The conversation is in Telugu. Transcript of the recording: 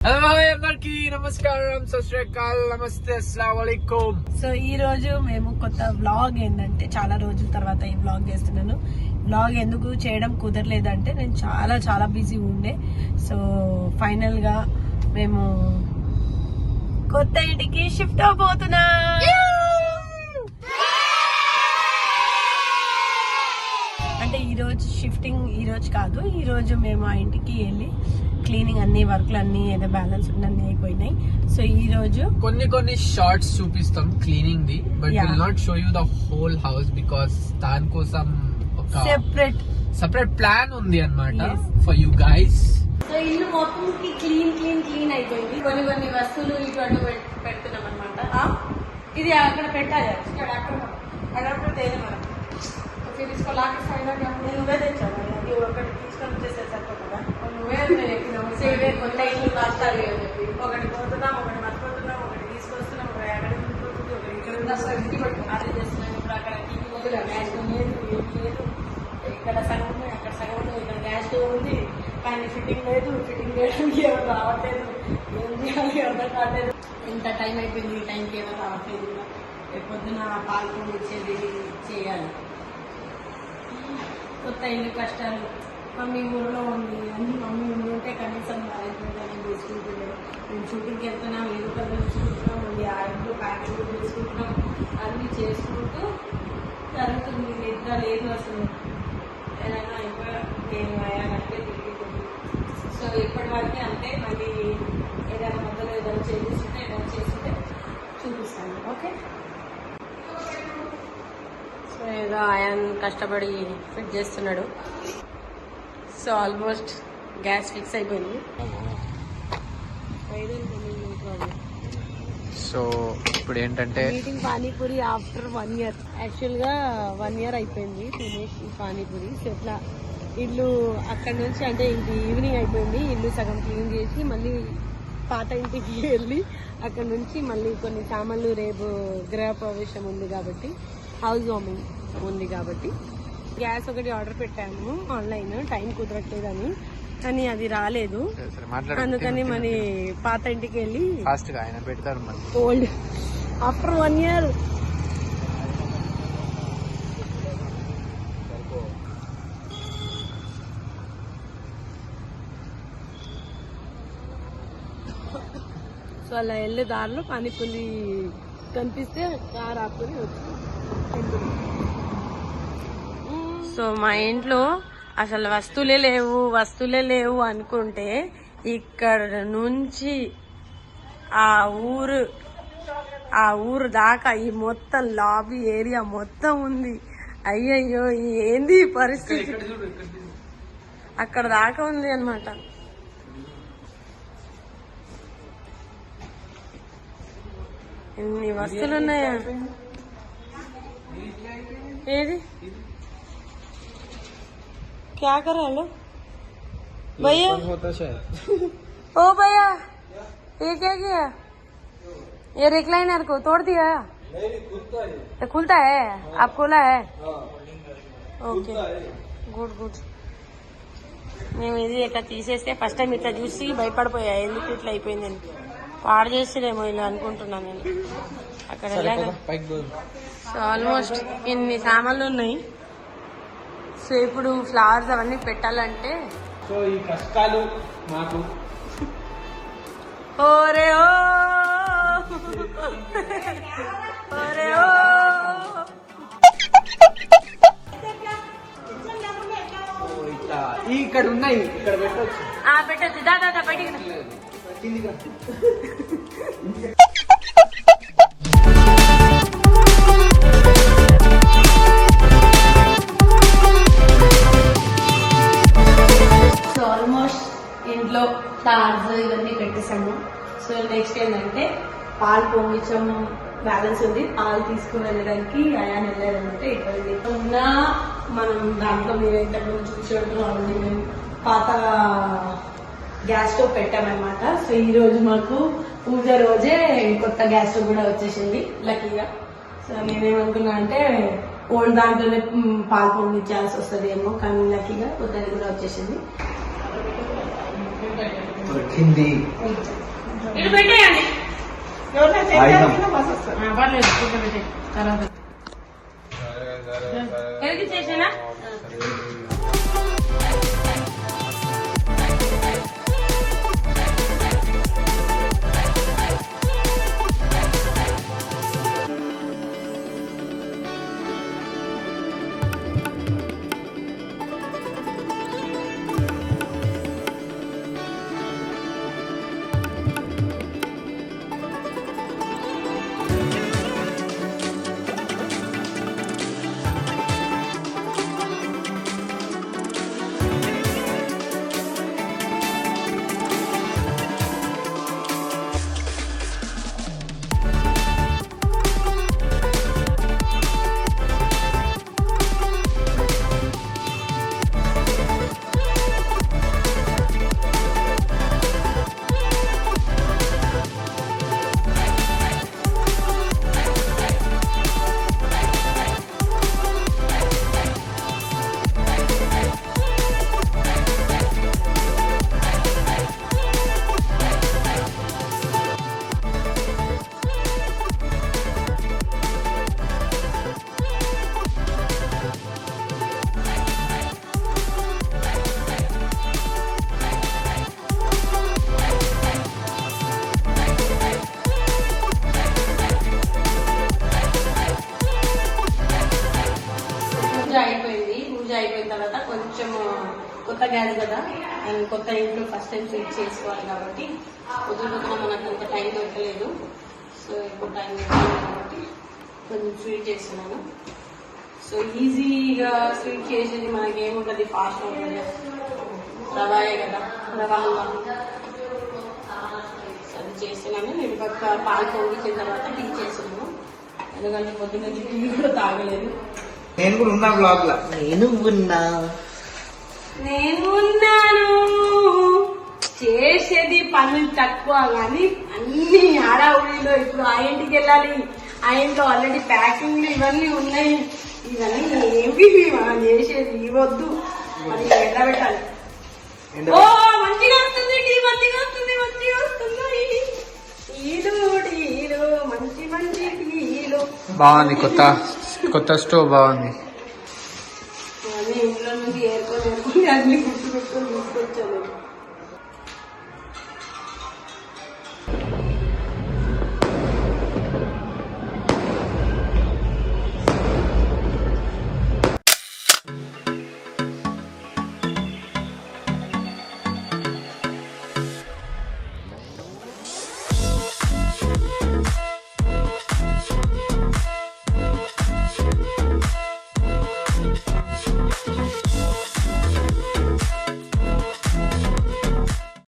హలో అందరికి నమస్కారం, సస్రేకాల్, నమస్తే, అస్సలాము అలైకుం. సో ఈ రోజు మేము కొత్త వ్లాగ్ ఏంటంటే చాలా రోజుల తర్వాత ఈ వ్లాగ్ చేస్తున్నాను. వ్లాగ్ ఎందుకు చేయడం కుదరలేదంటే నేను చాలా బిజీ ఉండే. సో ఫైనల్ గా మేము కొత్త ఇంటికి షిఫ్ట్ అవబోతున్నా. అంటే ఈ రోజు షిఫ్టింగ్ ఈ రోజు కాదు, ఈ రోజు మేము ఆ ఇంటికి వెళ్ళి క్లీనింగ్ అన్ని వర్క్లు అన్ని ఏదో బ్యాలెన్స్ అన్ని అయిపోయినాయి. సో ఈ రోజు కొన్ని షార్ట్స్ చూపిస్తాం cleaning the, but will not show you the whole house because దాని కోసం ఒక సెపరేట్ ప్లాన్ ఉంది అన్నమాట ఫర్ యూ గైస్. సో ఇల్లు మొత్తం క్లీన్ అయిపోయింది. కొన్ని వస్తువులు ఇటువంటి పెడుతున్నాం అనమాట. ఇది అక్కడ పెట్టాలి, అక్కడ తేలి మనం నువ్వే తెచ్చావు, అది ఒకటి తీసుకొని వచ్చేసే సరిపోతుందా? నువ్వే కొత్త ఇల్లు కాస్తాలి అని చెప్పి ఒకటి పోతున్నాం, ఒకటి మర్చిపోతున్నాం, ఒకటి తీసుకొస్తున్నాం, ఒకటి అక్కడ తీసుకొస్తుంది, ఒకటి ఇక్కడ అదే చేస్తున్నాం. ఇప్పుడు అక్కడ గ్యాస్ లేదు, ఇక్కడ సగం ఉంది, అక్కడ సగం ఉంది, ఇక్కడ గ్యాస్ స్టవ్ ఉంది కానీ ఫిట్టింగ్ చేయడానికి ఎవరు రావట్లేదు. ఏం చేయాలి ఎవరు కావట్లేదు. ఇంత టైం అయిపోయింది, ఈ టైంకి ఎవరు రావట్లేదు. రేపు పొద్దున పాల్గొని ఇచ్చేది చేయాలి. కొత్త ఇల్లు కష్టాలు. మమ్మీ ఊరిలో ఉంది, అన్ని మమ్మీ ఉంటే కనీసం అరేంజ్మెంట్ చేసుకుంటుండే. మేము షూటింగ్కి వెళ్తున్నాం, ఇల్లు కళ్ళు చూసుకుంటున్నాం, మళ్ళీ ఆ ఇంట్లో ప్యాకింగ్ చేసుకుంటున్నాం, అన్నీ చేసుకుంటూ జరుగుతుంది. నిద్ర లేదు అసలు. ఏదైనా అయిపోయా నేను అయ్యానంటే తిరుగుతుంది. సో ఇప్పటి వరకే అంతే. మళ్ళీ ఏదైనా మొదలు ఏదైనా చేస్తుంటే చూపిస్తాను. ఓకే. సో ఏదో ఆయన కష్టపడి ఫిట్ చేస్తున్నాడు. సో ఆల్మోస్ట్ గ్యాస్ ఫిక్స్ అయిపోయింది. సో ఇప్పుడు ఏంటంటే eating panipuri after 1 year. Actual గా 1 year అయిపోయింది తినేసి పానీపూరి. సో ఇట్లా ఇల్లు అక్కడ నుంచి అంటే ఇంటి ఈవినింగ్ అయిపోయింది. ఇల్లు సగం క్లీన్ చేసి మళ్ళీ పాత ఇంటికి వెళ్ళి అక్కడ నుంచి మళ్ళీ కొన్ని సామాన్లు, రేపు గృహ ప్రవేశం ఉంది కాబట్టి, హౌస్ వార్మింగ్ ఉంది కాబట్టి గ్యాస్ ఒకటి ఆర్డర్ పెట్టాము ఆన్లైన్. టైం కుదరట్లేదని, కానీ అది రాలేదు. అందుకని మరి పాత ఇంటికి వెళ్ళి ఆయన పెడతారు ఓల్డ్ ఆఫ్టర్ 1 year. సో అలా వెళ్ళే దారిలో పానీపూరి కనిపిస్తే కార్ ఆపుకొని వచ్చి. సో మా ఇంట్లో అసలు వస్తువులే లేవు అనుకుంటే ఇక్కడ నుంచి ఆ ఊరు దాకా ఈ మొత్తం లాబీ ఏరియా మొత్తం ఉంది. అయ్యయ్యో ఏంది పరిస్థితి, అక్కడ దాకా ఉంది అన్నమాట. ఎన్ని వస్తువులు ఉన్నాయా? ఏది क्या कर रहे हो भैया? ओ भैया ये क्या किया? ये रिक्लाइनर को तोड़ दिया? नहीं, खुलता है। आप खोला है? Okay, good. మేము ఇది ఇక్కడ తీసేస్తే ఫస్ట్ టైం ఇట్లా చూసి భయపడిపోయా, ఎందుకు ఇట్లా అయిపోయిందని. పాడు చేసిరేమో ఇలా అనుకుంటున్నాను నేను. అక్కడ వెళ్ళాను. సో ఆల్మోస్ట్ ఇన్ని సామాన్లు ఉన్నాయి. సో ఇప్పుడు ఫ్లవర్స్ అవన్నీ పెట్టాలంటే సో ఈ కష్టాలు మాకు ఇక్కడ ఉన్నాయి, ఇక్కడ పెట్టచ్చు. దాదా బయటికి ఇంట్లో ఫ్లవర్స్ ఇవన్నీ పెట్టేసాము. సో నెక్స్ట్ ఏంటంటే పాలు పొంగించం బ్యాలెన్స్ ఉంది. పాలు తీసుకుని వెళ్ళడానికి అయాన్ వెళ్ళారనమాట. ఇటువంటి ఉన్న మనం దాంట్లో మీరు ఇంతకుముందు చూసినట్టు మేము పాత గ్యాస్ స్టవ్ పెట్టామన్నమాట. సో ఈ రోజు మాకు పూజ రోజే కొత్త గ్యాస్ స్టవ్ కూడా వచ్చేసింది లక్కీగా. సో నేనేమనుకున్నా అంటే ఓల్డ్ దాంట్లోనే పాలు పొంగించాల్సి వస్తుంది ఏమో, కానీ లక్కీగా కొత్తది కూడా వచ్చేసింది. దొరికింది. ఇటు పెట్టేయండి. ఆయుధం. పర్లేదు ఇటు పెట్టే తర్వాత ఎదిగి చేసేనా. పూజ అయిపోయిన తర్వాత కొంచెం కొత్త గ్యాస్ కదా అండ్ కొత్త ఇంట్లో ఫస్ట్ టైం స్వీట్ చేసుకోవాలి కాబట్టి పొద్దున మనకు అంత టైం దొరకలేదు. సో ఇప్పుడు టైం దొరికింది కాబట్టి కొంచెం స్వీట్ చేస్తున్నాను. సో ఈజీగా స్వీట్ చేసేది మనకి ఏముంటుంది, ఫాస్ట్ ఉంటుంది, రవాయే కదా, రవా అది చేస్తున్నాను. నేను పక్క పాలు పొంగించిన తర్వాత టీ చేస్తున్నాను. ఎందుకంటే పొద్దున్న టీ కూడా తాగలేదు. నేను కూడా ఉన్నా బ్లాగ్ లా. నేను ఉన్నాను. చేసేది పనులు తక్కువ కానీ అన్ని హడావుడిలో ఇప్పుడు ఆ ఇంటికి వెళ్ళాలి, ఆ ఇంట్లో ఆల్రెడీ ప్యాకింగ్లు ఇవన్నీ ఉన్నాయి. ఇవన్నీ ఏవి మనం చేసేది ఇవద్దు, అది ఎండబెట్టాలి. ఓ మంచిగా వస్తుంది టీ, మంచిగా వస్తుంది, మంచిగా వస్తుంది టీలు టీలు, మంచి మంచి టీలు. బాగుంది, కొత్త స్టవ్ బాగుంది. అన్నీ ఇంట్లో నుంచి ఏరుకొని అన్ని గుర్తు పెట్టుకొని తీసుకొచ్చాను.